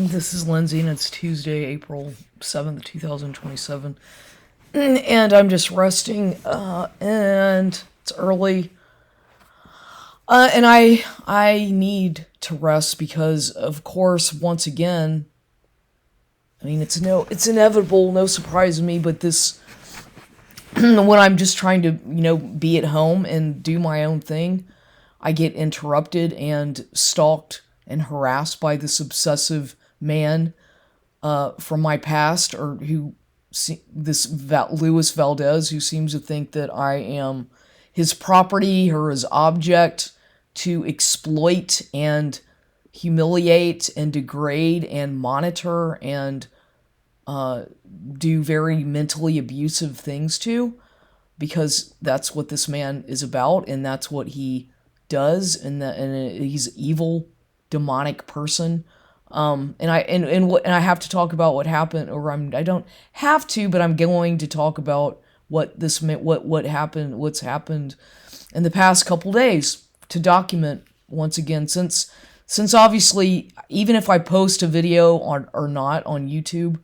This is Lindsay, and it's Tuesday, April 7th, 2027. And I'm just resting, and it's early. And I need to rest because, of course, once again, I mean, it's inevitable, no surprise to me, but this, when I'm just trying to, be at home and do my own thing, I get interrupted and stalked and harassed by this obsessive man from my past, or Luis Valdez, who seems to think that I am his property or his object to exploit and humiliate and degrade and monitor and do very mentally abusive things to, because that's what this man is about, and that's what he does, and he's an evil, demonic person. And I have to talk about what happened, or I don't have to, but I'm going to talk about what's happened in the past couple days to document once again, since obviously, even if I post a video or not on YouTube,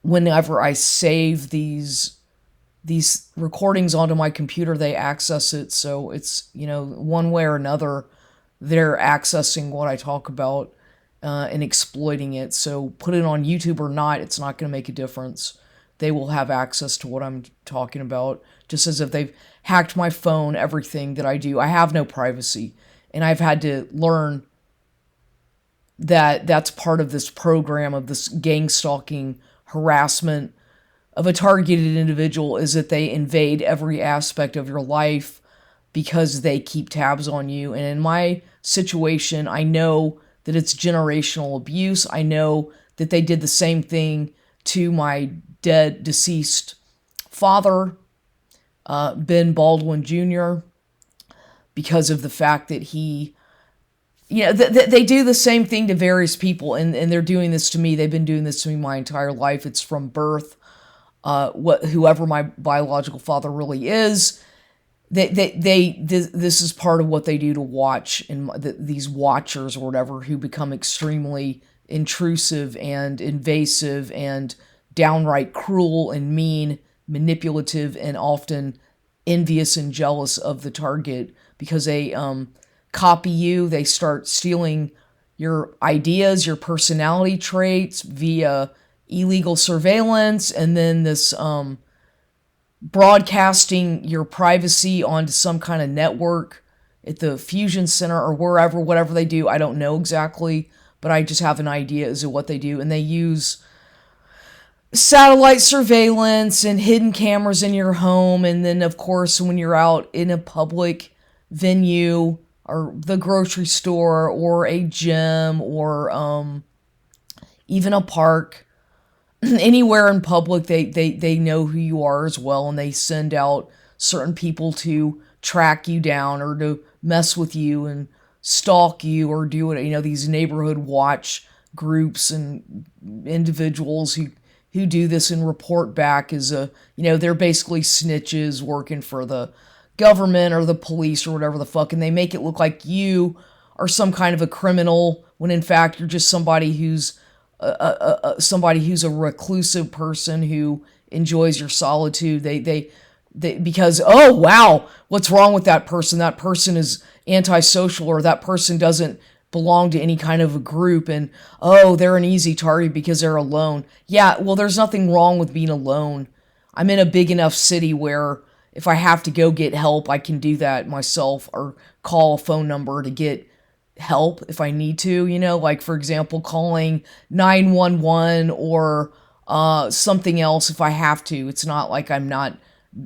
whenever I save these recordings onto my computer, they access it, so it's, one way or another, they're accessing what I talk about and exploiting it. So put it on YouTube or not, it's not going to make a difference. They will have access to what I'm talking about, just as if they've hacked my phone, everything that I do. I have no privacy, and I've had to learn that that's part of this program of this gang stalking harassment of a targeted individual, is that they invade every aspect of your life because they keep tabs on you. And in my situation, I know that it's generational abuse. I know that they did the same thing to my deceased father, Ben Baldwin Jr., because of the fact that he, they do the same thing to various people, and they're doing this to me. They've been doing this to me my entire life. It's from birth. Whoever my biological father really is, this is part of what they do to watch, and these watchers or whatever, who become extremely intrusive and invasive and downright cruel and mean, manipulative, and often envious and jealous of the target, because they copy you. They start stealing your ideas, your personality traits via illegal surveillance, and then this broadcasting your privacy onto some kind of network at the Fusion Center or wherever, whatever they do. I don't know exactly, but I just have an idea as to what they do. And they use satellite surveillance and hidden cameras in your home. And then, of course, when you're out in a public venue or the grocery store or a gym or even a park, anywhere in public, they know who you are as well, and they send out certain people to track you down or to mess with you and stalk you or do it. These neighborhood watch groups and individuals who do this and report back as they're basically snitches working for the government or the police or whatever the fuck, and they make it look like you are some kind of a criminal when in fact you're just somebody who's a reclusive person who enjoys your solitude. They because, oh wow, what's wrong with that person? That person is antisocial, or that person doesn't belong to any kind of a group, and oh, they're an easy target because they're alone. Yeah, well, there's nothing wrong with being alone. I'm in a big enough city where if I have to go get help, I can do that myself, or call a phone number to get help if I need to, like, for example, calling 911 or something else if I have to. It's not like I'm not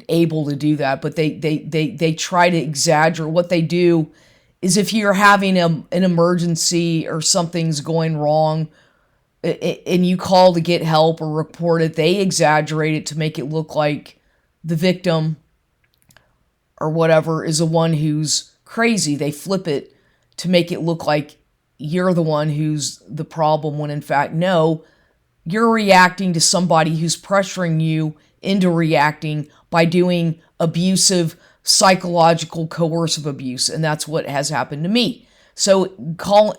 able to do that, but they try to exaggerate. What they do is, if you're having an emergency or something's going wrong and you call to get help or report it, they exaggerate it to make it look like the victim or whatever is the one who's crazy. They flip it to make it look like you're the one who's the problem, when in fact, no, you're reacting to somebody who's pressuring you into reacting by doing abusive, psychological, coercive abuse. And that's what has happened to me. So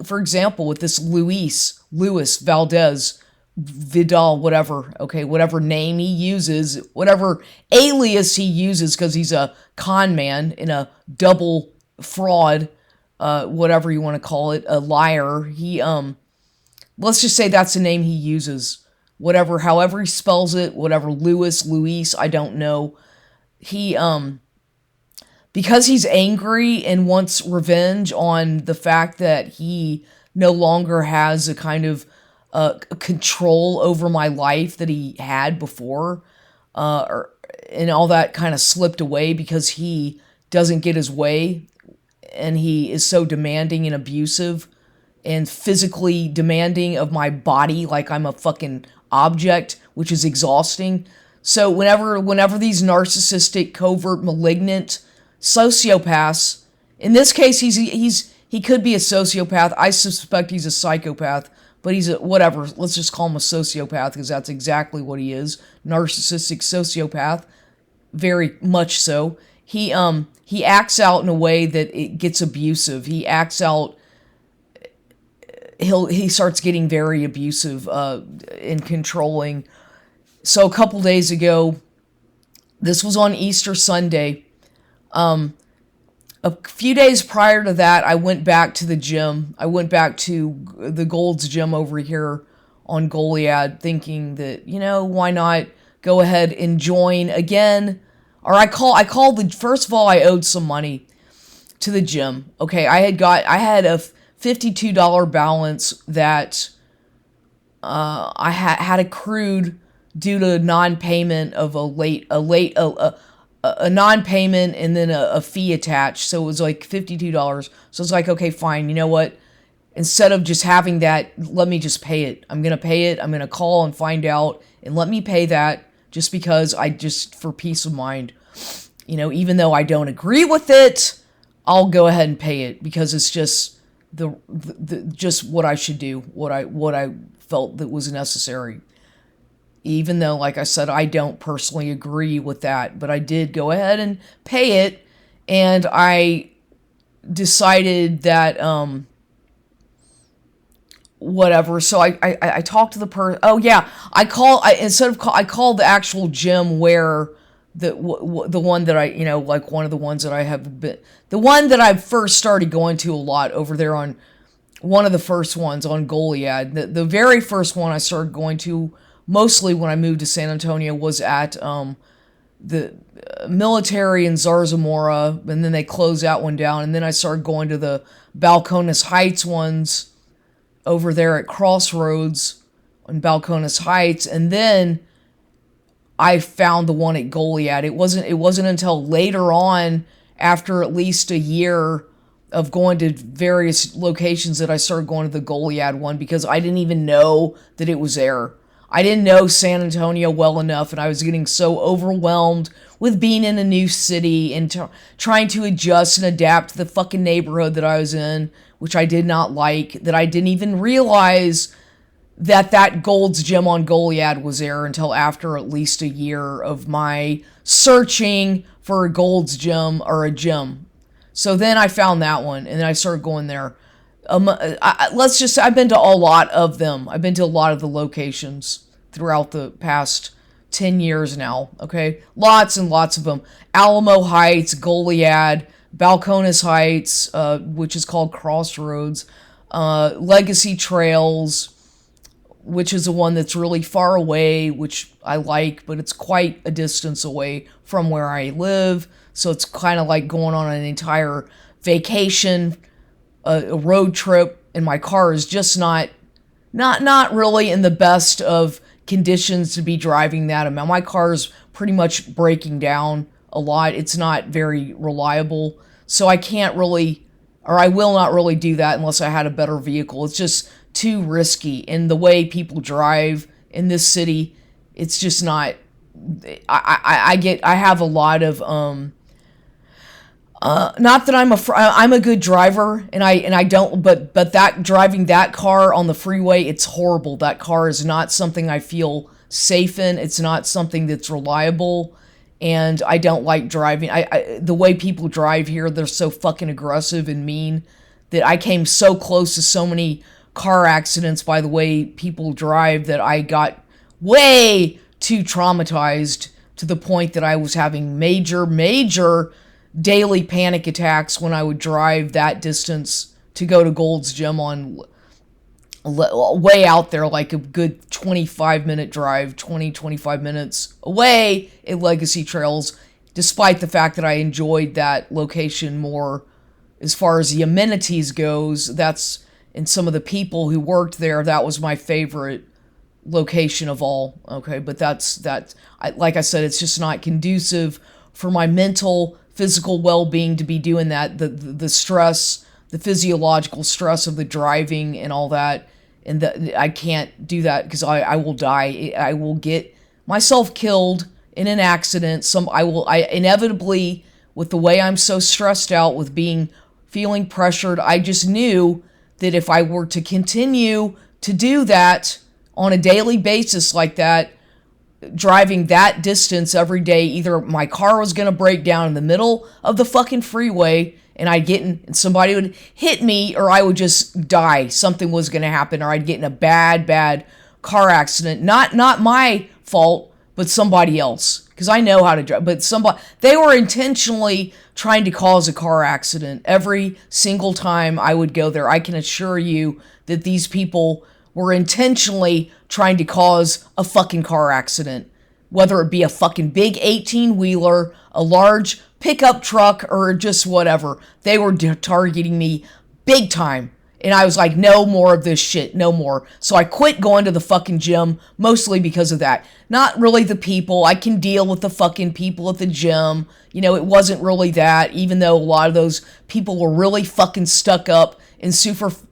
for example, with this Luis Valdez, Vidal, whatever, okay, whatever name he uses, whatever alias he uses, because he's a con man and a double fraud, whatever you want to call it, a liar. Let's just say that's the name he uses. Whatever, however he spells it, whatever, Luis, I don't know. He, because he's angry and wants revenge on the fact that he no longer has a kind of control over my life that he had before, and all that kind of slipped away because he doesn't get his way, and he is so demanding and abusive and physically demanding of my body like I'm a fucking object, which is exhausting. So whenever these narcissistic, covert, malignant sociopaths, in this case he could be a sociopath. I suspect he's a psychopath, but he's a whatever. Let's just call him a sociopath because that's exactly what he is. Narcissistic sociopath, very much so. He acts out in a way that it gets abusive. He acts out. He starts getting very abusive and controlling. So a couple days ago, this was on Easter Sunday. A few days prior to that, I went back to the gym. I went back to the Gold's Gym over here on Goliad, thinking that, why not go ahead and join again? Or I called first of all, I owed some money to the gym. Okay, I had a $52 balance that I had accrued due to non-payment of a non-payment and then a fee attached. So it was like $52. So it's like, okay, fine. You know what? Instead of just having that, let me just pay it. I'm going to pay it. I'm going to call and find out and let me pay that just because for peace of mind, even though I don't agree with it, I'll go ahead and pay it because it's just just what I should do, what I felt that was necessary. Even though, like I said, I don't personally agree with that, but I did go ahead and pay it, and I decided that, whatever. So I talked to the person. Oh yeah, I called the actual gym where the one that like one of the ones that I have been, the one that I first started going to a lot over there on one of the first ones on Goliad. The very first one I started going to mostly when I moved to San Antonio was at the military in Zarzamora, and then they closed that one down, and then I started going to the Balcones Heights ones over there at Crossroads on Balcones Heights, and then I found the one at Goliad. It wasn't until later on, after at least a year of going to various locations, that I started going to the Goliad one because I didn't even know that it was there. I didn't know San Antonio well enough, and I was getting so overwhelmed with being in a new city and trying to adjust and adapt to the fucking neighborhood that I was in, which I did not like, that I didn't even realize that Gold's Gym on Goliad was there until after at least a year of my searching for a Gold's Gym or a gym. So then I found that one, and then I started going there. Let's just say I've been to a lot of them. I've been to a lot of the locations throughout the past 10 years now, okay? Lots and lots of them. Alamo Heights, Goliad, Balcones Heights, which is called Crossroads, Legacy Trails, which is the one that's really far away, which I like, but it's quite a distance away from where I live. So it's kind of like going on an entire vacation, a road trip, and my car is just not really in the best of conditions to be driving that amount. My car is pretty much breaking down a lot. It's not very reliable. So I can't really, or I will not really do that unless I had a better vehicle. It's just too risky. And the way people drive in this city, it's just not, I have a lot of, not that I'm a good driver, and I don't, but that driving that car on the freeway, it's horrible. That car is not something I feel safe in. It's not something that's reliable, and I don't like driving. The way people drive here, they're so fucking aggressive and mean that I came so close to so many car accidents by the way people drive that I got way too traumatized to the point that I was having major daily panic attacks when I would drive that distance to go to Gold's Gym on way out there, like a good 25-minute drive, 25 minutes away at Legacy Trails, despite the fact that I enjoyed that location more as far as the amenities goes. That's, and some of the people who worked there, that was my favorite location of all. Okay, but like I said, it's just not conducive for my mental, physical well-being to be doing that. The stress, the physiological stress of the driving and all that, and I can't do that because I will die. I will get myself killed in an accident. I inevitably, with the way I'm so stressed out with feeling pressured, I just knew that if I were to continue to do that on a daily basis like that, driving that distance every day, either my car was going to break down in the middle of the fucking freeway and I'd get in, and somebody would hit me, or I would just die. Something was going to happen, or I'd get in a bad car accident. Not my fault, but somebody else, because I know how to drive. But they were intentionally trying to cause a car accident every single time I would go there. I can assure you that these people were intentionally trying to cause a fucking car accident, whether it be a fucking big 18-wheeler, a large pickup truck, or just whatever. They were targeting me big time. And I was like, no more of this shit, no more. So I quit going to the fucking gym, mostly because of that. Not really the people. I can deal with the fucking people at the gym. You know, it wasn't really that, even though a lot of those people were really fucking stuck up and superficial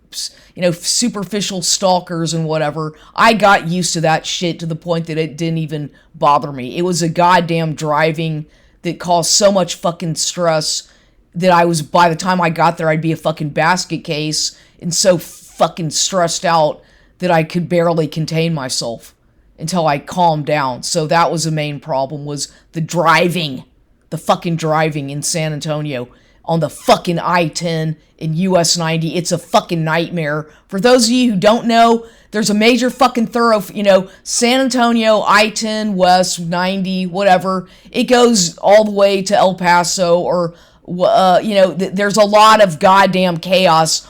stalkers and whatever. I got used to that shit to the point that it didn't even bother me. It was a goddamn driving that caused so much fucking stress that by the time I got there, I'd be a fucking basket case and so fucking stressed out that I could barely contain myself until I calmed down. So that was the main problem, was the fucking driving in San Antonio on the fucking I-10 in US 90. It's a fucking nightmare. For those of you who don't know, there's a major fucking San Antonio, I-10 West, 90, whatever. It goes all the way to El Paso, or, there's a lot of goddamn chaos.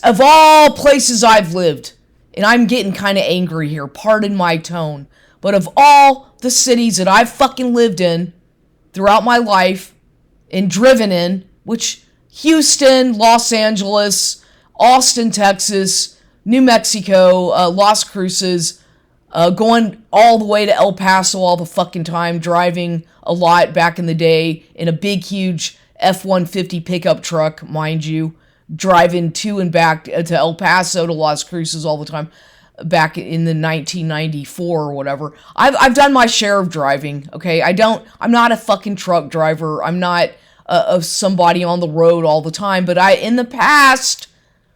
Of all places I've lived, and I'm getting kind of angry here, pardon my tone, but of all the cities that I've fucking lived in throughout my life and driven in, which Houston, Los Angeles, Austin, Texas, New Mexico, Las Cruces, going all the way to El Paso all the fucking time, driving a lot back in the day in a big, huge F-150 pickup truck, mind you, driving to and back to El Paso to Las Cruces all the time back in the 1994 or whatever. I've done my share of driving, okay? I'm not a fucking truck driver. I'm not somebody on the road all the time, but in the past,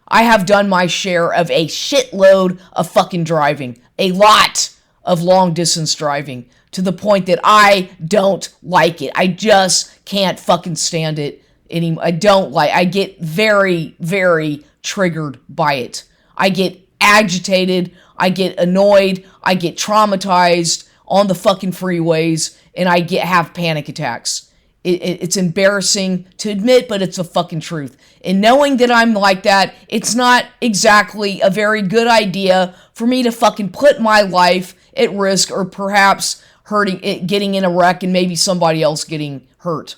I have done my share of a shitload of fucking driving. A lot of long distance driving, to the point that I don't like it. I just can't fucking stand it anymore. I get very, very triggered by it. I get agitated, I get annoyed, I get traumatized on the fucking freeways, and I have panic attacks. It's embarrassing to admit, but it's the fucking truth. And knowing that I'm like that, it's not exactly a very good idea for me to fucking put my life at risk, or perhaps getting in a wreck and maybe somebody else getting hurt.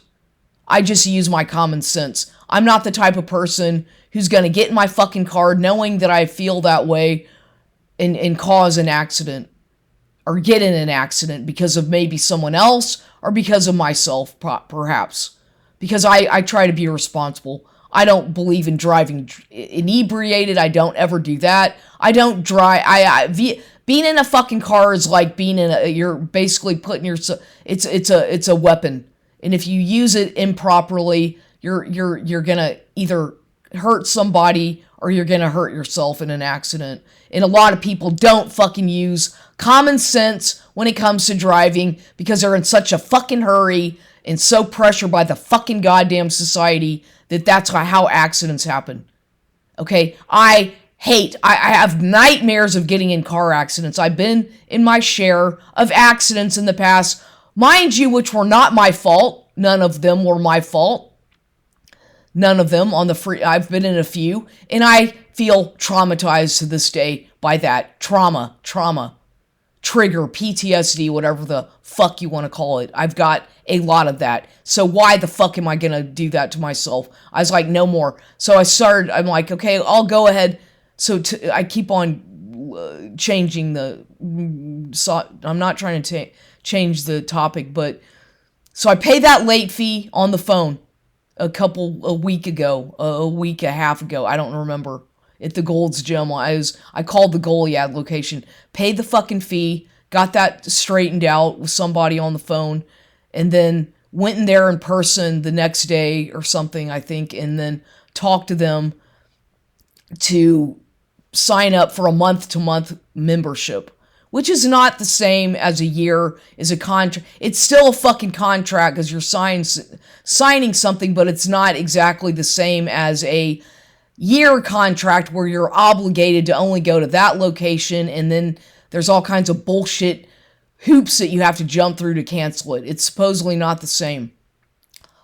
I just use my common sense. I'm not the type of person who's going to get in my fucking car knowing that I feel that way and cause an accident, or get in an accident because of maybe someone else or because of myself, perhaps. Because I try to be responsible. I don't believe in driving inebriated. I don't ever do that. I don't drive. Being in a fucking car is like you're basically putting it's a weapon. And if you use it improperly, you're gonna either hurt somebody or you're gonna hurt yourself in an accident. And a lot of people don't fucking use common sense when it comes to driving because they're in such a fucking hurry and so pressured by the fucking goddamn society that that's how accidents happen. Okay, I have nightmares of getting in car accidents. I've been in my share of accidents in the past, mind you, which were not my fault. None of them were my fault. None of them on the free. I've been in a few, and I feel traumatized to this day by that. Trauma, trigger, PTSD, whatever the fuck you want to call it. I've got a lot of that. So why the fuck am I going to do that to myself? I was like, no more. So I'm like, okay, I'll go ahead. So I keep on changing I'm not trying to change the topic, but so I pay that late fee on the phone a week and a half ago. I don't remember. At the Gold's Gym, I called the Goliad location, paid the fucking fee, got that straightened out with somebody on the phone, and then went in there in person the next day or something, I think, and then talked to them to sign up for a month-to-month membership, which is not the same as a year, is a contract. It's still a fucking contract because you're signing something, but it's not exactly the same as a year contract where you're obligated to only go to that location, and then there's all kinds of bullshit hoops that you have to jump through to cancel it. It's supposedly not the same.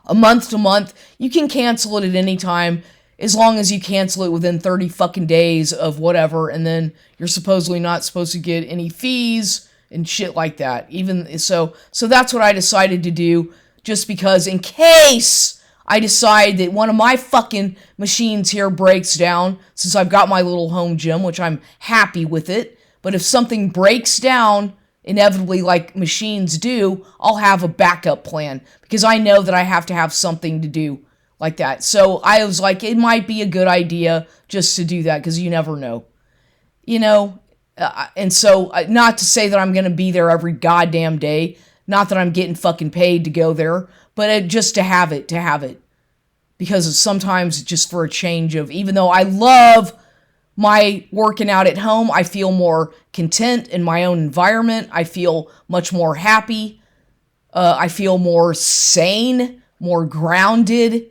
A month to month, you can cancel it at any time as long as you cancel it within 30 fucking days of whatever, and then you're supposedly not supposed to get any fees and shit like that. Even so that's what I decided to do, just because in case I decide that one of my fucking machines here breaks down, since I've got my little home gym, which I'm happy with it. But if something breaks down, inevitably like machines do, I'll have a backup plan because I know that I have to have something to do like that. So I was like, it might be a good idea just to do that because you never know. And so not to say that I'm going to be there every goddamn day, not that I'm getting fucking paid to go there, but just to have it. Because sometimes just for a change of, even though I love my working out at home, I feel more content in my own environment. I feel much more happy. I feel more sane, more grounded,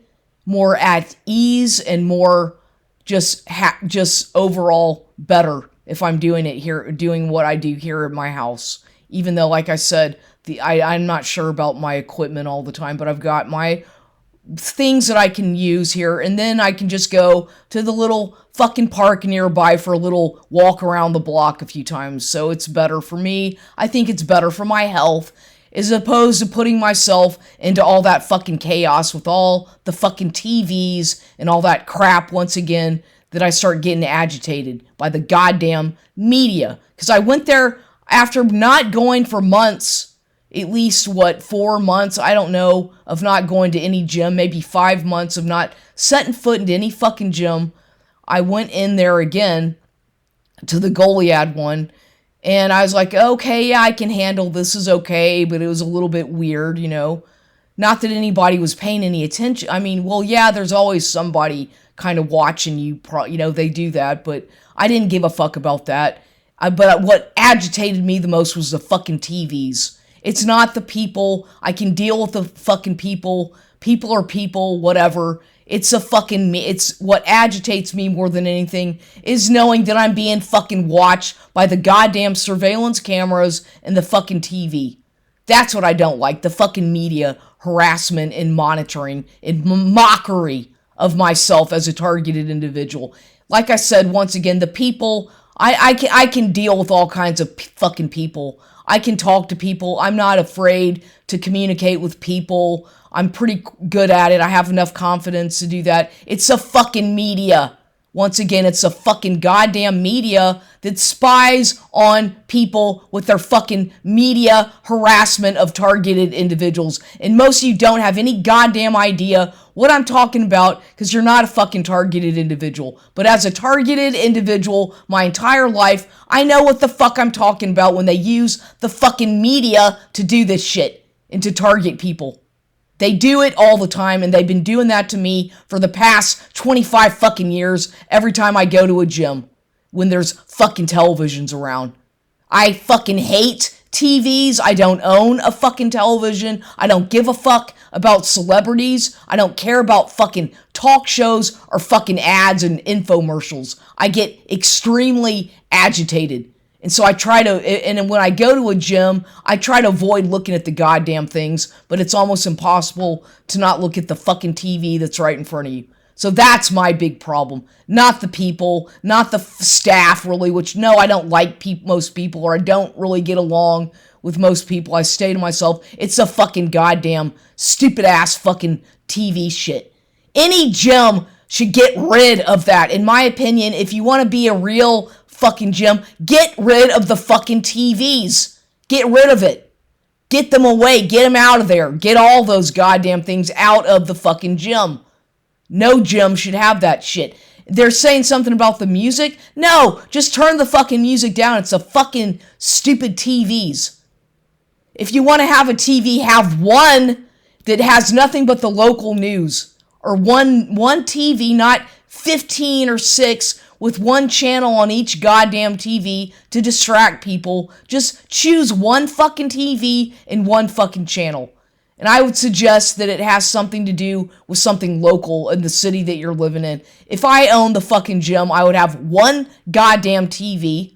more at ease, and more just overall better if I'm doing it here, doing what I do here at my house. Even though, like I said, I'm not sure about my equipment all the time, but I've got my things that I can use here, and then I can just go to the little fucking park nearby for a little walk around the block a few times. So it's better for me. I think it's better for my health, as opposed to putting myself into all that fucking chaos with all the fucking TVs and all that crap once again, that I start getting agitated by the goddamn media. Because I went there after not going for months, at least, 4 months, I don't know, of not going to any gym, maybe 5 months of not setting foot into any fucking gym. I went in there again to the Goliad one, and I was like, okay, yeah, I can handle this, is okay, but it was a little bit weird, Not that anybody was paying any attention. I mean, well, yeah, there's always somebody kind of watching you, they do that, but I didn't give a fuck about that. But what agitated me the most was the fucking TVs. It's not the people. I can deal with the fucking people. People are people, whatever. It's what agitates me more than anything is knowing that I'm being fucking watched by the goddamn surveillance cameras and the fucking TV. That's what I don't like. The fucking media harassment and monitoring and mockery of myself as a targeted individual. Like I said, once again, the people, I can deal with all kinds of fucking people. I can talk to people. I'm not afraid to communicate with people. I'm pretty good at it. I have enough confidence to do that. It's a fucking media. Once again, it's a fucking goddamn media that spies on people with their fucking media harassment of targeted individuals. And most of you don't have any goddamn idea what I'm talking about because you're not a fucking targeted individual. But as a targeted individual, my entire life, I know what the fuck I'm talking about when they use the fucking media to do this shit and to target people. They do it all the time, and they've been doing that to me for the past 25 fucking years every time I go to a gym when there's fucking televisions around. I fucking hate TVs. I don't own a fucking television. I don't give a fuck. about celebrities. I don't care about fucking talk shows or fucking ads and infomercials. I get extremely agitated. And so I try to, and when I go to a gym, I try to avoid looking at the goddamn things, but it's almost impossible to not look at the fucking TV that's right in front of you. So that's my big problem. Not the people, not the staff, really, which, no, I don't like most people, or I don't really get along with most people. I stay to myself. It's a fucking goddamn stupid-ass fucking TV shit. Any gym should get rid of that. In my opinion, if you want to be a real fucking gym, get rid of the fucking TVs. Get rid of it. Get them away. Get them out of there. Get all those goddamn things out of the fucking gym. No gym should have that shit. They're saying something about the music. No, just turn the fucking music down. It's a fucking stupid TVs. If you want to have a TV, have one that has nothing but the local news. Or one TV, not 15 or 6, with one channel on each goddamn TV to distract people. Just choose one fucking TV and one fucking channel. And I would suggest that it has something to do with something local in the city that you're living in. If I owned the fucking gym, I would have one goddamn TV,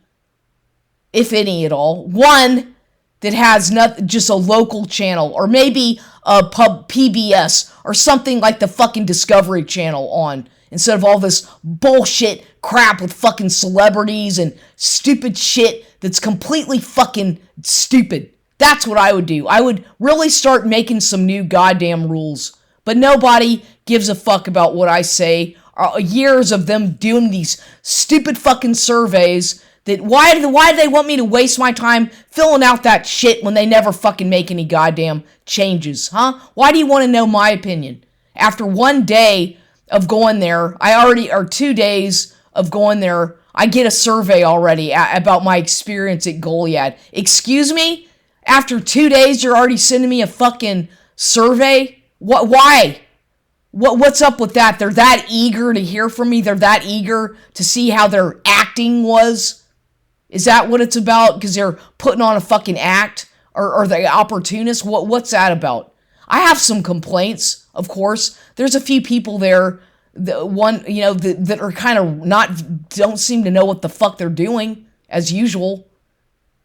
if any at all. One that has just a local channel, or maybe a PBS, or something like the fucking Discovery Channel on, instead of all this bullshit crap with fucking celebrities and stupid shit that's completely fucking stupid. That's what I would do. I would really start making some new goddamn rules. But nobody gives a fuck about what I say. Years of them doing these stupid fucking surveys that why do they want me to waste my time filling out that shit when they never fucking make any goddamn changes, huh? Why do you want to know my opinion? After one day of going there, or 2 days of going there, I get a survey already about my experience at Goliad. Excuse me? After 2 days, you're already sending me a fucking survey? What? Why? What's up with that? They're that eager to hear from me? They're that eager to see how their acting was? Is that what it's about? Because they're putting on a fucking act? Or the opportunists? What's that about? I have some complaints, of course. There's a few people there, that are kind of don't seem to know what the fuck they're doing, as usual.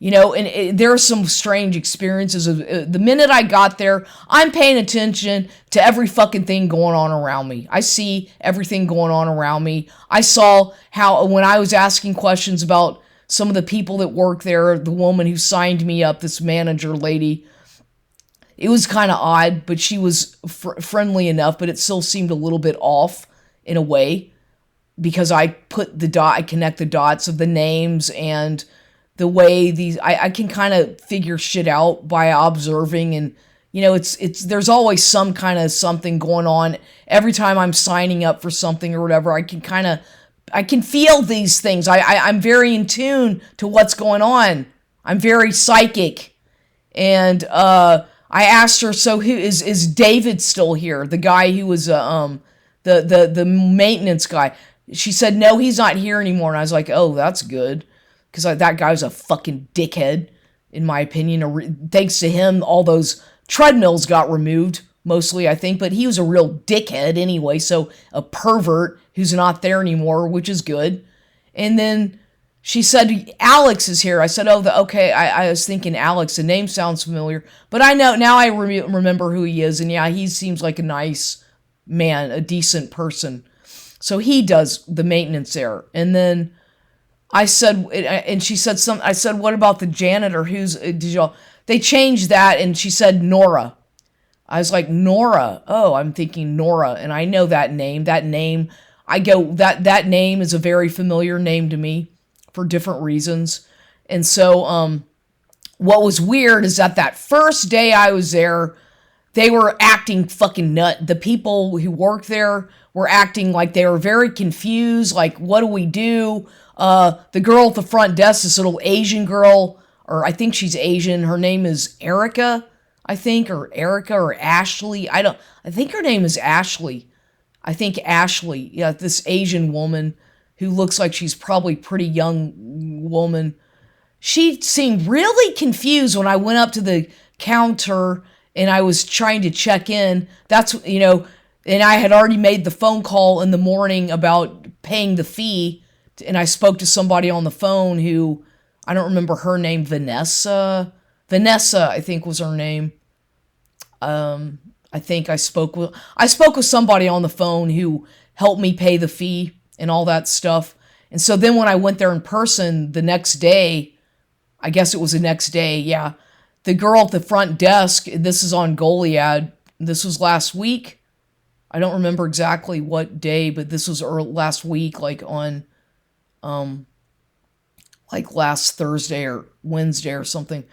And there are some strange experiences. The minute I got there, I'm paying attention to every fucking thing going on around me. I see everything going on around me. I saw how, when I was asking questions about some of the people that work there, the woman who signed me up, this manager lady, it was kind of odd, but she was friendly enough, but it still seemed a little bit off in a way, because I connect the dots of the names and the way I can kind of figure shit out by observing, and there's always some kind of something going on every time I'm signing up for something or whatever. I can feel these things. I'm very in tune to what's going on. I'm very psychic, and I asked her, so who is David still here? The guy who was the maintenance guy. She said no, he's not here anymore, and I was like, oh, that's good. Because that guy was a fucking dickhead, in my opinion. Thanks to him, all those treadmills got removed, mostly, I think. But he was a real dickhead anyway, so a pervert who's not there anymore, which is good. And then she said, Alex is here. I said, oh, okay. I was thinking Alex. The name sounds familiar. But I know, now I remember who he is. And yeah, he seems like a nice man, a decent person. So he does the maintenance there. And then I said, and she said I said, what about the janitor? They changed that, and she said Nora. I was like, Nora? Oh, I'm thinking Nora, and I know that name. That name is a very familiar name to me for different reasons. And so, what was weird is that first day I was there, they were acting fucking nut. The people who worked there were acting like they were very confused, like, what do we do? The girl at the front desk, this little Asian girl, or I think she's Asian. Her name is Erica, I think, or Erica, or Ashley. I think her name is Ashley. I think Ashley. Yeah, this Asian woman who looks like she's probably pretty young woman. She seemed really confused when I went up to the counter and I was trying to check in. That's, and I had already made the phone call in the morning about paying the fee, and I spoke to somebody on the phone who, I don't remember her name, Vanessa, I think was her name. I think I spoke with somebody on the phone who helped me pay the fee and all that stuff. And so then when I went there in person the next day, I guess it was the next day, yeah, the girl at the front desk, this is on Goliad, this was last week. I don't remember exactly what day, but this was last week, like on, like last Thursday or Wednesday or something.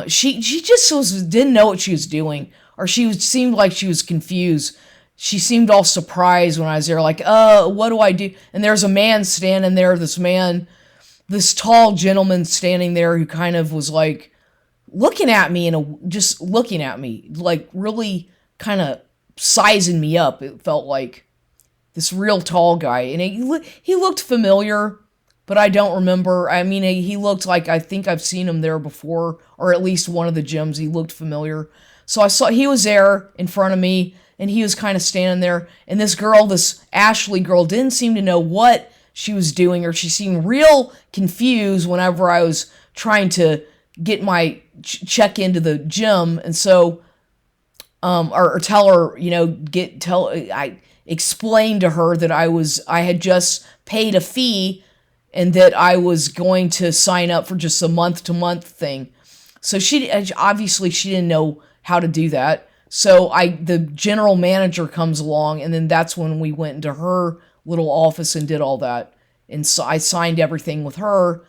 She just didn't know what she was doing, or seemed like she was confused. She seemed all surprised when I was there, like, what do I do? And there's a man standing there, this tall gentleman standing there who kind of was like looking at me just looking at me, like really kind of sizing me up. It felt like this real tall guy, and he looked familiar, but I don't remember. I mean, he looked like, I think I've seen him there before, or at least one of the gyms. He looked familiar. So I saw he was there in front of me, and he was kind of standing there. And this girl, this Ashley girl, didn't seem to know what she was doing, or she seemed real confused whenever I was trying to get my check into the gym. And so, or tell her, I explained to her that I had just paid a fee, and that I was going to sign up for just a month-to-month thing. So obviously she didn't know how to do that. So the general manager comes along, and then that's when we went into her little office and did all that. And so I signed everything with her,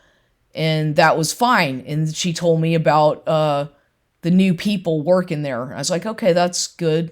and that was fine. And she told me about the new people working there. I was like, okay, that's good,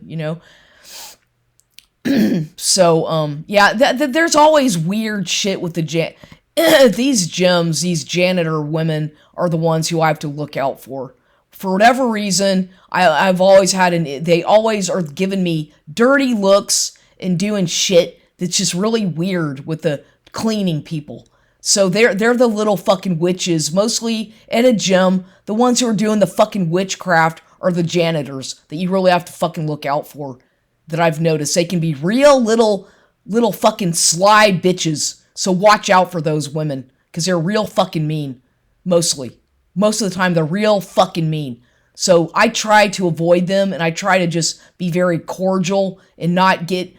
So, yeah, there's always weird shit with these gyms. These janitor women are the ones who I have to look out for. For whatever reason, I've always they always are giving me dirty looks and doing shit that's just really weird with the cleaning people. So they're the little fucking witches, mostly at a gym. The ones who are doing the fucking witchcraft are the janitors that you really have to fucking look out for, that I've noticed. They can be real little fucking sly bitches. So watch out for those women, because they're real fucking mean, mostly. Most of the time, they're real fucking mean. So I try to avoid them, and I try to just be very cordial and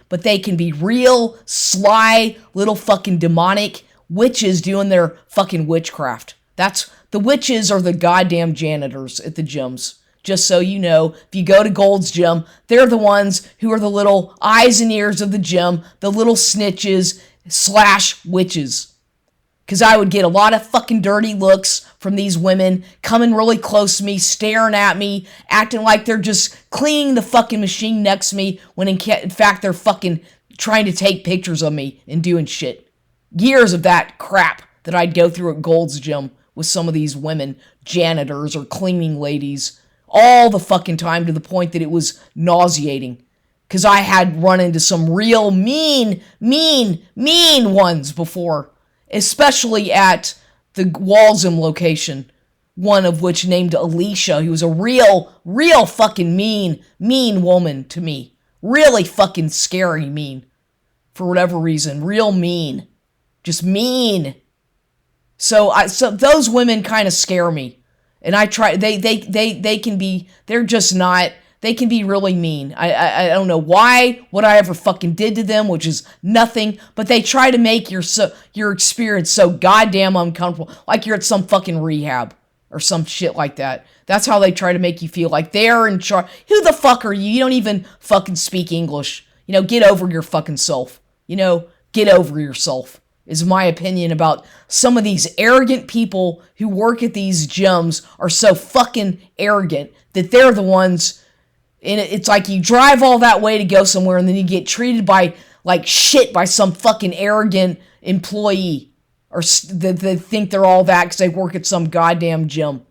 but they can be real sly, little fucking demonic witches doing their fucking witchcraft. The witches are the goddamn janitors at the gyms. Just so you know, if you go to Gold's Gym, they're the ones who are the little eyes and ears of the gym, the little snitches / witches. Because I would get a lot of fucking dirty looks from these women coming really close to me, staring at me, acting like they're just cleaning the fucking machine next to me, when in fact they're fucking trying to take pictures of me and doing shit. Years of that crap that I'd go through at Gold's Gym with some of these women, janitors or cleaning ladies, all the fucking time, to the point that it was nauseating. Because I had run into some real mean ones before. Especially at the Walsham location. One of which named Alicia, who was a real fucking mean woman to me. Really fucking scary mean. For whatever reason. Real mean. Just mean. So those women kind of scare me. And I try, they can be, they're just not, they can be really mean. I don't know what I ever fucking did to them, which is nothing, but they try to make your experience so goddamn uncomfortable, like you're at some fucking rehab or some shit like that. That's how they try to make you feel, like they're in charge. Who the fuck are you? You don't even fucking speak English. Get over your fucking self. Get over yourself. Is my opinion about some of these arrogant people who work at these gyms. Are so fucking arrogant that they're the ones, and it's like you drive all that way to go somewhere, and then you get treated like shit by some fucking arrogant employee, or they think they're all that because they work at some goddamn gym.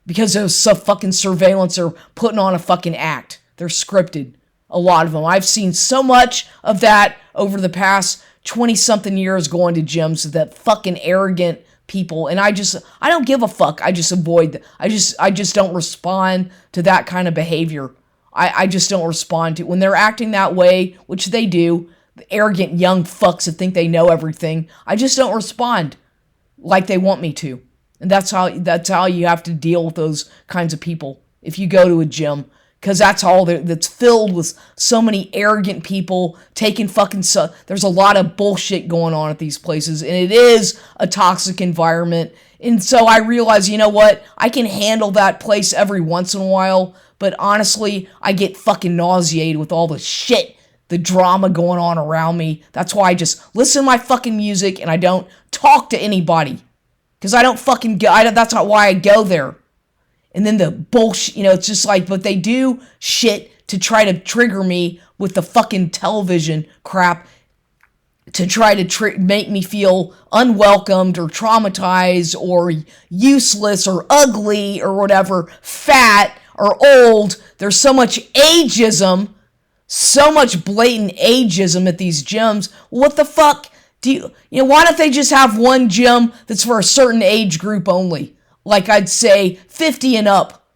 Because there's some fucking surveillance, or putting on a fucking act. They're scripted. A lot of them. I've seen so much of that over the past 20-something years going to gyms, that fucking arrogant people, and I don't give a fuck. I just avoid. I just don't respond to that kind of behavior. I just don't respond to when they're acting that way, which they do. The arrogant young fucks that think they know everything. I just don't respond like they want me to, and that's how you have to deal with those kinds of people if you go to a gym. Because that's filled with so many arrogant people taking there's a lot of bullshit going on at these places, and it is a toxic environment. And so I realize, you know what? I can handle that place every once in a while, but honestly, I get fucking nauseated with all the shit, the drama going on around me. That's why I just listen to my fucking music and I don't talk to anybody. Because I don't fucking that's not why I go there. And then the bullshit, it's just like, but they do shit to try to trigger me with the fucking television crap to try to make me feel unwelcomed or traumatized or useless or ugly or whatever, fat or old. There's so much ageism, so much blatant ageism at these gyms. What the fuck why don't they just have one gym that's for a certain age group only? Like I'd say 50 and up,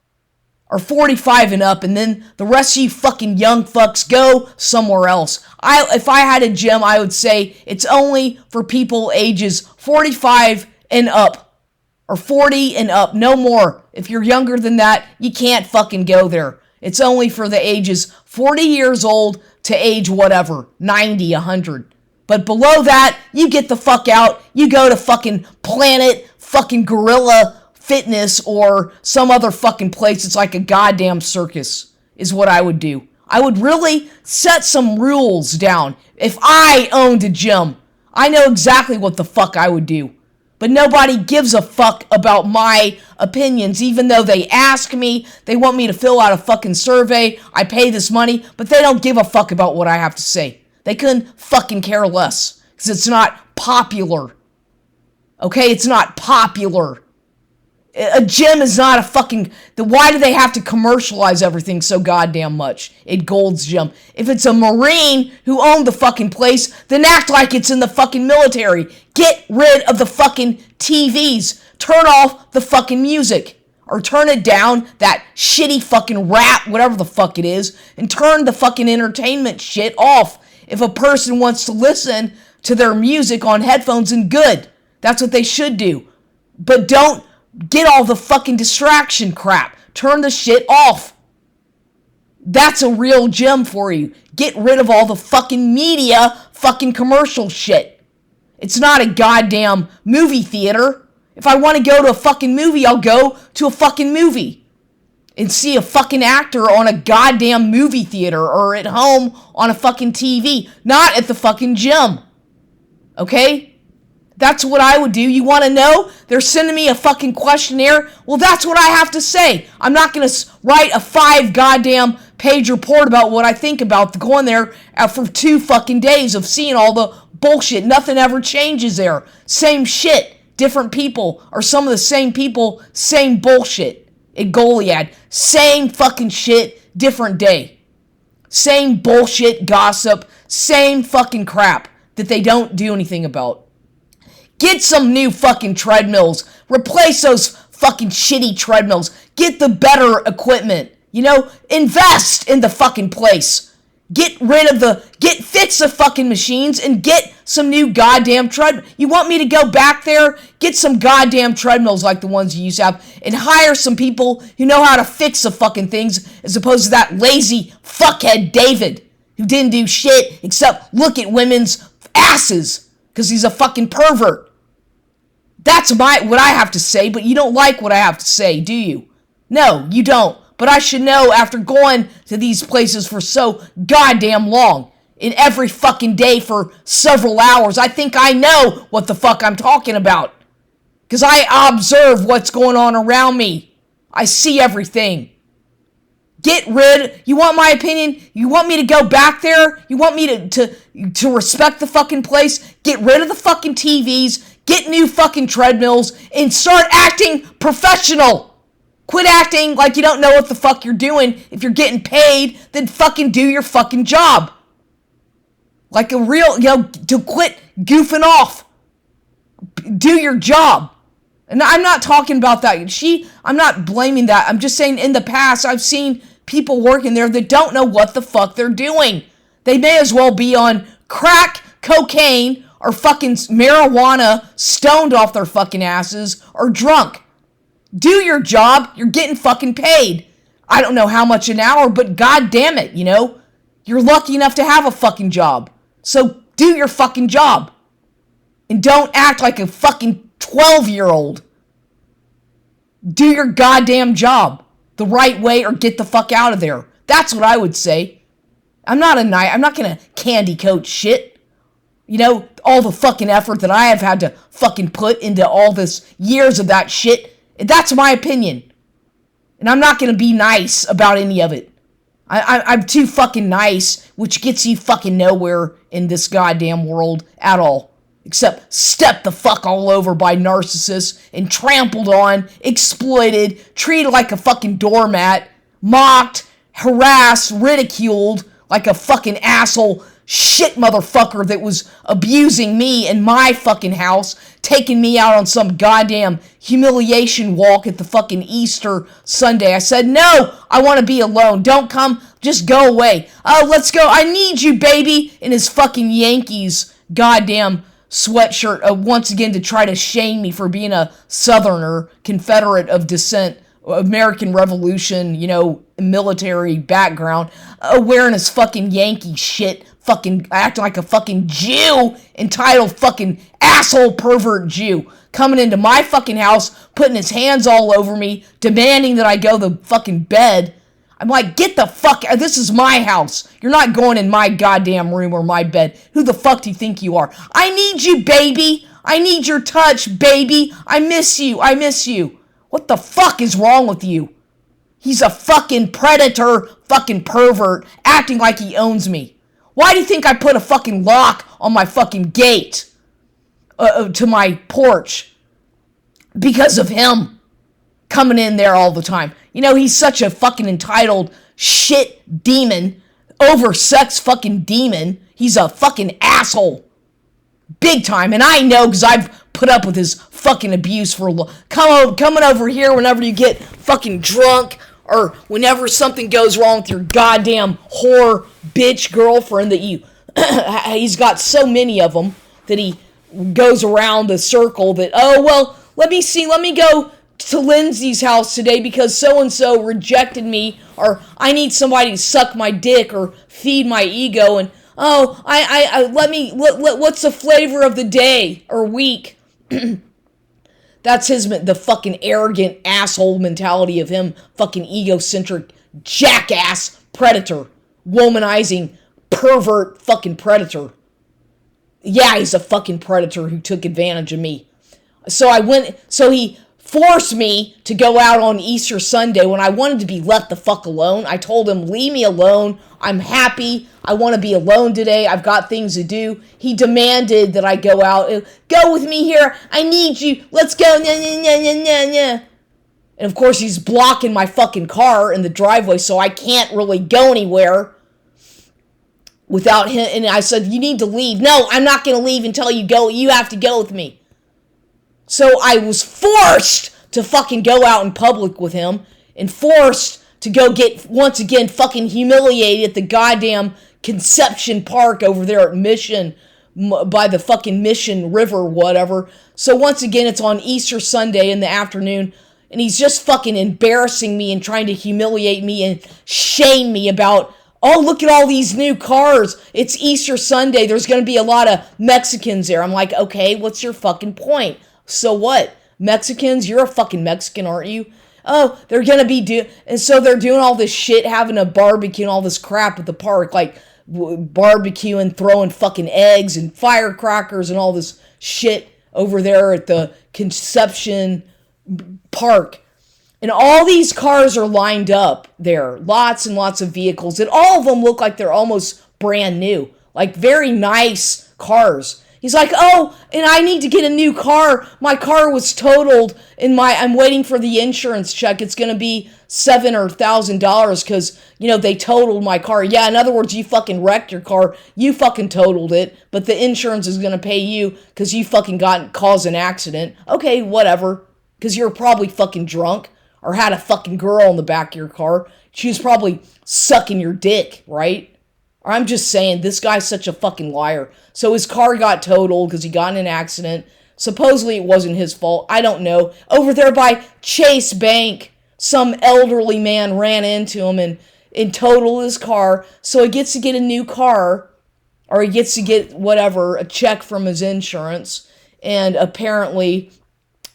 or 45 and up, and then the rest of you fucking young fucks go somewhere else. If I had a gym, I would say it's only for people ages 45 and up, or 40 and up, no more. If you're younger than that, you can't fucking go there. It's only for the ages 40 years old to age whatever, 90, 100. But below that, you get the fuck out. You go to fucking Planet fucking Gorilla Fitness or some other fucking place. It's like a goddamn circus is what I would do. I would really set some rules down. If I owned a gym, I know exactly what the fuck I would do. But nobody gives a fuck about my opinions, even though they ask me, they want me to fill out a fucking survey, I pay this money, but they don't give a fuck about what I have to say. They couldn't fucking care less, because it's not popular. Okay, it's not popular. A gym is not a fucking... Why do they have to commercialize everything so goddamn much at Gold's Gym? If it's a Marine who owned the fucking place, then act like it's in the fucking military. Get rid of the fucking TVs. Turn off the fucking music. Or turn it down, that shitty fucking rap, whatever the fuck it is, and turn the fucking entertainment shit off. If a person wants to listen to their music on headphones, and good. That's what they should do. But don't get all the fucking distraction crap. Turn the shit off. That's a real gym for you. Get rid of all the fucking media, fucking commercial shit. It's not a goddamn movie theater. If I want to go to a fucking movie, I'll go to a fucking movie and see a fucking actor on a goddamn movie theater or at home on a fucking TV, not at the fucking gym. Okay? That's what I would do. You want to know? They're sending me a fucking questionnaire. Well, that's what I have to say. I'm not going to write a 5 goddamn page report about what I think about going there for 2 fucking days of seeing all the bullshit. Nothing ever changes there. Same shit. Different people. Or some of the same people. Same bullshit. At Goliad. Same fucking shit. Different day. Same bullshit, gossip. Same fucking crap that they don't do anything about. Get some new fucking treadmills. Replace those fucking shitty treadmills. Get the better equipment. Invest in the fucking place. Fix the fucking machines and get some new goddamn treadmills. You want me to go back there? Get some goddamn treadmills like the ones you used to have and hire some people who know how to fix the fucking things as opposed to that lazy fuckhead David who didn't do shit except look at women's asses because he's a fucking pervert. That's what I have to say, but you don't like what I have to say, do you? No, you don't. But I should know after going to these places for so goddamn long, in every fucking day for several hours, I think I know what the fuck I'm talking about. Because I observe what's going on around me. I see everything. You want my opinion? You want me to go back there? You want me to respect the fucking place? Get rid of the fucking TVs, get new fucking treadmills, and start acting professional. Quit acting like you don't know what the fuck you're doing. If you're getting paid, then fucking do your fucking job. Like a real, to quit goofing off. Do your job. And I'm not talking about that. I'm not blaming that. I'm just saying in the past, I've seen people working there that don't know what the fuck they're doing. They may as well be on crack, cocaine, or fucking marijuana, stoned off their fucking asses, or drunk. Do your job. You're getting fucking paid. I don't know how much an hour, but god damn it, you know? You're lucky enough to have a fucking job. So do your fucking job. And don't act like a fucking 12-year-old. Do your goddamn job the right way or get the fuck out of there. That's what I would say. I'm not gonna candy coat shit. You know, all the fucking effort that I have had to fucking put into all this years of that shit. That's my opinion. And I'm not gonna be nice about any of it. I'm too fucking nice, which gets you fucking nowhere in this goddamn world at all. Except stepped the fuck all over by narcissists and trampled on, exploited, treated like a fucking doormat, mocked, harassed, ridiculed like a fucking asshole shit motherfucker that was abusing me in my fucking house, taking me out on some goddamn humiliation walk at the fucking Easter Sunday. I said, no, I want to be alone. Don't come, just go away. Oh, let's go. I need you, baby. In his fucking Yankees goddamn sweatshirt, once again to try to shame me for being a Southerner, Confederate of descent, American Revolution, you know, military background, wearing his fucking Yankee shit, fucking acting like a fucking Jew, entitled fucking asshole pervert Jew, coming into my fucking house, putting his hands all over me, demanding that I go to the fucking bed. I'm like, get the fuck out. This is my house. You're not going in my goddamn room or my bed. Who the fuck do you think you are? I need you, baby. I need your touch, baby. I miss you. I miss you. What the fuck is wrong with you? He's a fucking predator, fucking pervert, acting like he owns me. Why do you think I put a fucking lock on my fucking gate to my porch? Because of him coming in there all the time. You know, he's such a fucking entitled shit demon, oversexed fucking demon. He's a fucking asshole. Big time. And I know because I've put up with his fucking abuse for a long time. Coming over here whenever you get fucking drunk or whenever something goes wrong with your goddamn whore bitch girlfriend that you... he's got so many of them that he goes around the circle that, oh, well, let me go to Lindsay's house today because so-and-so rejected me, or I need somebody to suck my dick or feed my ego, and oh, what's the flavor of the day or week? That's the fucking arrogant asshole mentality of him, fucking egocentric jackass predator, womanizing pervert fucking predator. Yeah, he's a fucking predator who took advantage of me. So he forced me to go out on Easter Sunday when I wanted to be left the fuck alone. I told him, leave me alone. I'm happy. I want to be alone today. I've got things to do. He demanded that I go out. Go with me here. I need you. Let's go. And of course, he's blocking my fucking car in the driveway, so I can't really go anywhere without him. And I said, you need to leave. No, I'm not going to leave until you go. You have to go with me. So I was forced to fucking go out in public with him and forced to go get, once again, fucking humiliated at the goddamn Conception Park over there at Mission, by the fucking Mission River, whatever. So once again, it's on Easter Sunday in the afternoon, and he's just fucking embarrassing me and trying to humiliate me and shame me about, oh, look at all these new cars. It's Easter Sunday. There's going to be a lot of Mexicans there. I'm like, okay, what's your fucking point? So what? Mexicans? You're a fucking Mexican, aren't you? Oh, they're gonna be and so they're doing all this shit, having a barbecue and all this crap at the park, like barbecuing, throwing fucking eggs and firecrackers and all this shit over there at the Conception Park. And all these cars are lined up there, lots and lots of vehicles, and all of them look like they're almost brand new, like very nice cars. He's like, oh, and I need to get a new car. My car was totaled, and I'm waiting for the insurance check. It's going to be $7,000 or $1,000 because, you know, they totaled my car. Yeah, in other words, you fucking wrecked your car. You fucking totaled it, but the insurance is going to pay you because you fucking caused an accident. Okay, whatever. because you're probably fucking drunk or had a fucking girl in the back of your car. She was probably sucking your dick, right? I'm just saying, this guy's such a fucking liar. So his car got totaled because he got in an accident. Supposedly it wasn't his fault. I don't know. Over there by Chase Bank, some elderly man ran into him and totaled his car. So he gets to get a new car, or he gets to get whatever, a check from his insurance, and apparently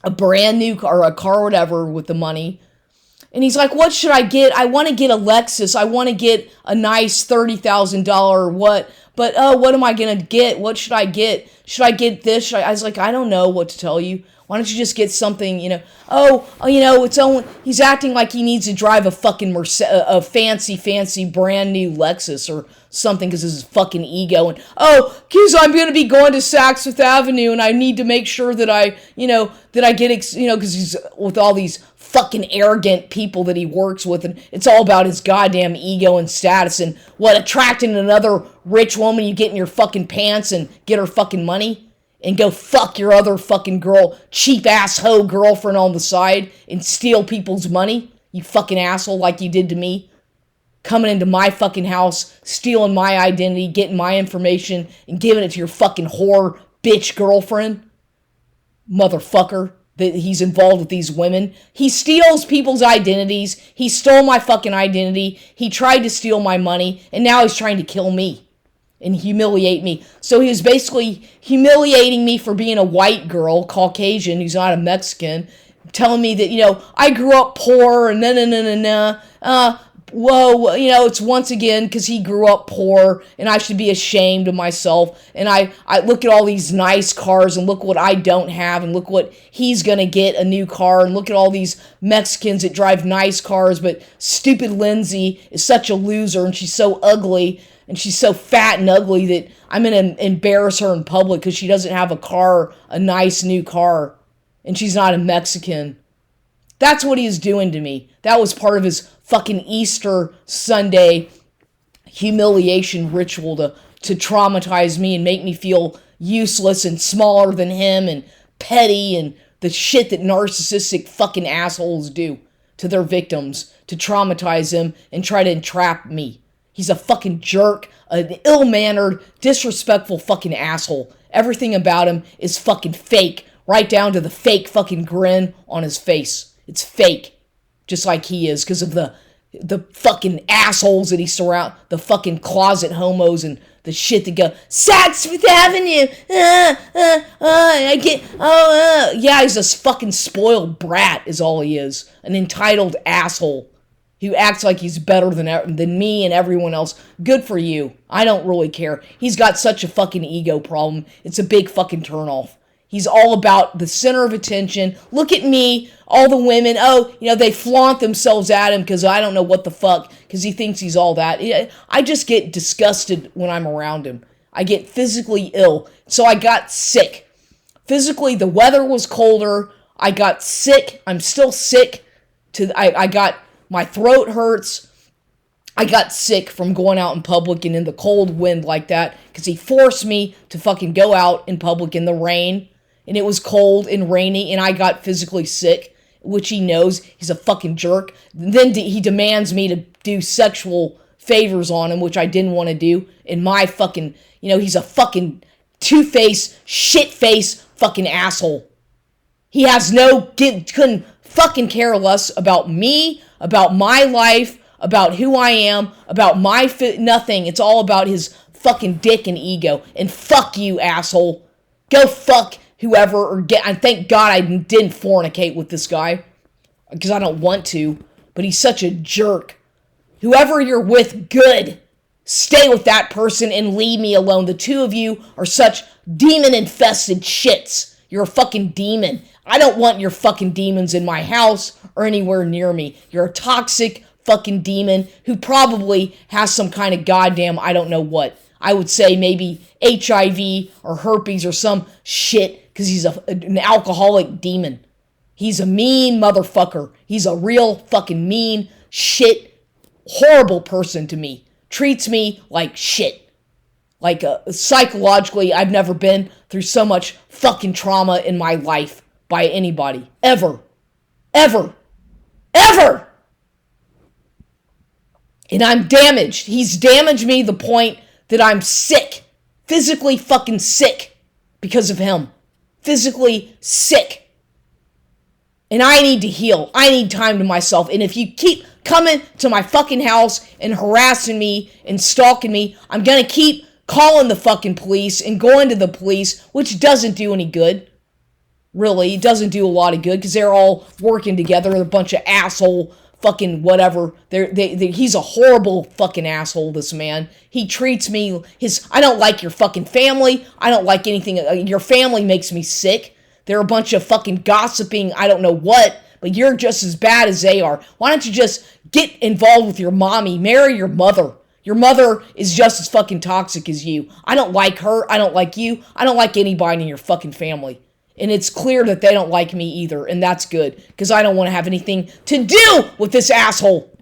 a brand new car, or a car, whatever, with the money. And he's like, what should I get? I want to get a Lexus. I want to get a nice $30,000 what? But, what am I going to get? What should I get? Should I get this? I was like, I don't know what to tell you. Why don't you just get something, it's only, he's acting like he needs to drive a fucking a fancy brand new Lexus or something because of his fucking ego. And, because I'm going to be going to Saks Fifth Avenue and I need to make sure that I get, because he's with all these fucking arrogant people that he works with, and it's all about his goddamn ego and status and what, attracting another rich woman, you get in your fucking pants and get her fucking money and go fuck your other fucking cheap ass hoe girlfriend on the side and steal people's money, you fucking asshole, like you did to me. Coming into my fucking house, stealing my identity, getting my information, and giving it to your fucking whore bitch girlfriend. Motherfucker. That he's involved with these women. He steals people's identities. He stole my fucking identity. He tried to steal my money, and now he's trying to kill me and humiliate me. So he was basically humiliating me for being a white girl, Caucasian, who's not a Mexican, telling me that, I grew up poor and it's once again because he grew up poor and I should be ashamed of myself. And I look at all these nice cars and look what I don't have, and look what he's going to get, a new car, and look at all these Mexicans that drive nice cars, but stupid Lindsay is such a loser and she's so ugly and she's so fat and ugly that I'm going to embarrass her in public because she doesn't have a car, a nice new car, and she's not a Mexican. That's what he's doing to me. That was part of his fucking Easter Sunday humiliation ritual to traumatize me and make me feel useless and smaller than him and petty and the shit that narcissistic fucking assholes do to their victims to traumatize them and try to entrap me. He's a fucking jerk, an ill-mannered, disrespectful fucking asshole. Everything about him is fucking fake, right down to the fake fucking grin on his face. It's fake. Just like he is, because of the fucking assholes that he surrounds, the fucking closet homos and the shit that go, Saks Fifth Avenue, yeah, he's a fucking spoiled brat is all he is. An entitled asshole who acts like he's better than me and everyone else. Good for you. I don't really care. He's got such a fucking ego problem. It's a big fucking turnoff. He's all about the center of attention. Look at me, all the women. They flaunt themselves at him because I don't know what the fuck, because he thinks he's all that. I just get disgusted when I'm around him. I get physically ill. So I got sick. Physically, the weather was colder. I got sick. I'm still sick. I got, my throat hurts. I got sick from going out in public and in the cold wind like that because he forced me to fucking go out in public in the rain. And it was cold and rainy, and I got physically sick, which he knows. He's a fucking jerk. Then he demands me to do sexual favors on him, which I didn't want to do. And my fucking, he's a fucking two-faced, shit-faced fucking asshole. He has couldn't fucking care less about me, about my life, about who I am, about my nothing. It's all about his fucking dick and ego. And fuck you, asshole. Go fuck whoever, and thank God I didn't fornicate with this guy, because I don't want to, but he's such a jerk. Whoever you're with, good. Stay with that person and leave me alone. The two of you are such demon-infested shits. You're a fucking demon. I don't want your fucking demons in my house or anywhere near me. You're a toxic fucking demon who probably has some kind of goddamn, I don't know what. I would say maybe HIV or herpes or some shit, because he's an alcoholic demon. He's a mean motherfucker. He's a real fucking mean, shit, horrible person to me. Treats me like shit. Like, psychologically, I've never been through so much fucking trauma in my life by anybody. Ever. Ever. Ever. And I'm damaged. He's damaged me to the point that I'm sick. Physically fucking sick because of him. Physically sick. And I need to heal. I need time to myself. And if you keep coming to my fucking house and harassing me and stalking me, I'm gonna keep calling the fucking police and going to the police, which doesn't do any good. Really, it doesn't do a lot of good because they're all working together. They're a bunch of asshole fucking whatever. He's a horrible fucking asshole, this man. He treats me, I don't like your fucking family. I don't like anything. Your family makes me sick. They're a bunch of fucking gossiping, I don't know what, but you're just as bad as they are. Why don't you just get involved with your mommy? Marry your mother. Your mother is just as fucking toxic as you. I don't like her. I don't like you. I don't like anybody in your fucking family. And it's clear that they don't like me either, and that's good, because I don't want to have anything to do with this asshole.